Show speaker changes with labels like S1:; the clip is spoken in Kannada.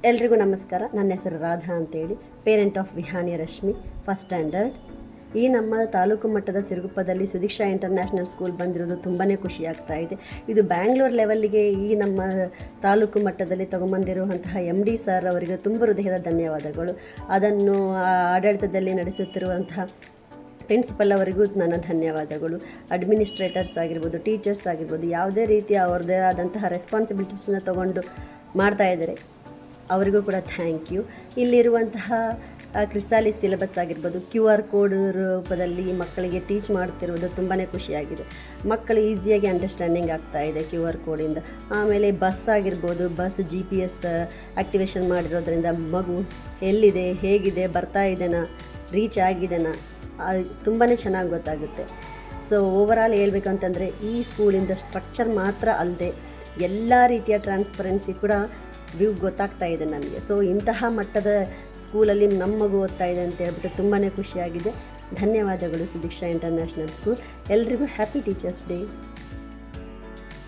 S1: ಎಲ್ರಿಗೂ ನಮಸ್ಕಾರ. ನನ್ನ ಹೆಸರು ರಾಧಾ ಅಂತೇಳಿ, parent of Vihani Rashmi, first standard. ಈ ನಮ್ಮ ತಾಲೂಕು ಮಟ್ಟದ ಸಿರುಗುಪ್ಪದಲ್ಲಿ ಸುದೀಕ್ಷಾ ಇಂಟರ್ನ್ಯಾಷನಲ್ ಸ್ಕೂಲ್ ಬಂದಿರೋದು ತುಂಬಾ ಖುಷಿ ಆಗ್ತಾ ಇದೆ. ಇದು ಬ್ಯಾಂಗ್ಳೂರ್ ಲೆವೆಲ್ಗೆ ಈ ನಮ್ಮ ತಾಲೂಕು ಮಟ್ಟದಲ್ಲಿ ತಗೊಂಬಂದಿರುವಂತಹ MD ಸರ್ ಅವರಿಗೆ ತುಂಬ ಹೃದಯದ ಧನ್ಯವಾದಗಳು. ಅದನ್ನು ಆಡಳಿತದಲ್ಲಿ ನಡೆಸುತ್ತಿರುವಂತಹ ಪ್ರಿನ್ಸಿಪಲ್ ಅವರಿಗೂ ನನ್ನ ಧನ್ಯವಾದಗಳು. ಅಡ್ಮಿನಿಸ್ಟ್ರೇಟರ್ಸ್ ಆಗಿರ್ಬೋದು, ಟೀಚರ್ಸ್ ಆಗಿರ್ಬೋದು, ಯಾವುದೇ ರೀತಿಯ ಅವ್ರದ್ದೇ ಆದಂತಹ ರೆಸ್ಪಾನ್ಸಿಬಿಲಿಟೀಸನ್ನ ತಗೊಂಡು ಮಾಡ್ತಾ ಇದ್ದಾರೆ, ಅವರಿಗೂ ಕೂಡ ಥ್ಯಾಂಕ್ ಯು. ಇಲ್ಲಿರುವಂತಹ ಕ್ರಿಸಾಲಿಸ್ ಸಿಲೆಬಸ್ ಆಗಿರ್ಬೋದು, QR ಕೋಡ್ ರೂಪದಲ್ಲಿ ಮಕ್ಕಳಿಗೆ ಟೀಚ್ ಮಾಡ್ತಿರೋದು ತುಂಬಾ ಖುಷಿಯಾಗಿದೆ. ಮಕ್ಕಳು ಈಸಿಯಾಗಿ ಅಂಡರ್ಸ್ಟ್ಯಾಂಡಿಂಗ್ ಆಗ್ತಾ ಇದೆ QR ಕೋಡಿಂದ. ಆಮೇಲೆ ಬಸ್ ಆಗಿರ್ಬೋದು, ಬಸ್ GPS ಆ್ಯಕ್ಟಿವೇಶನ್ ಮಾಡಿರೋದ್ರಿಂದ ಮಗು ಎಲ್ಲಿದೆ, ಹೇಗಿದೆ, ಬರ್ತಾ ಇದೆನಾ, ರೀಚ್ ಆಗಿದೆನಾ, ತುಂಬಾ ಚೆನ್ನಾಗಿ ಗೊತ್ತಾಗುತ್ತೆ. ಸೊ ಓವರಾಲ್ ಹೇಳ್ಬೇಕಂತಂದರೆ ಈ ಸ್ಕೂಲಿಂದ ಸ್ಟ್ರಕ್ಚರ್ ಮಾತ್ರ ಅಲ್ಲದೆ ಎಲ್ಲ ರೀತಿಯ ಟ್ರಾನ್ಸ್ಪರೆನ್ಸಿ ಕೂಡ ವ್ಯೂ ಗೊತ್ತಾಗ್ತಾ ಇದೆ ನನಗೆ. ಸೊ ಇಂತಹ ಮಟ್ಟದ ಸ್ಕೂಲಲ್ಲಿ ನಮ್ಮ ಮಗು ಓದ್ತಾ ಇದೆ ಅಂತ ಹೇಳ್ಬಿಟ್ಟು ತುಂಬಾ ಖುಷಿಯಾಗಿದೆ. ಧನ್ಯವಾದಗಳು ಸುದೀಕ್ಷಾ ಇಂಟರ್ನ್ಯಾಷನಲ್ ಸ್ಕೂಲ್. ಎಲ್ರಿಗೂ ಹ್ಯಾಪಿ ಟೀಚರ್ಸ್ ಡೇ.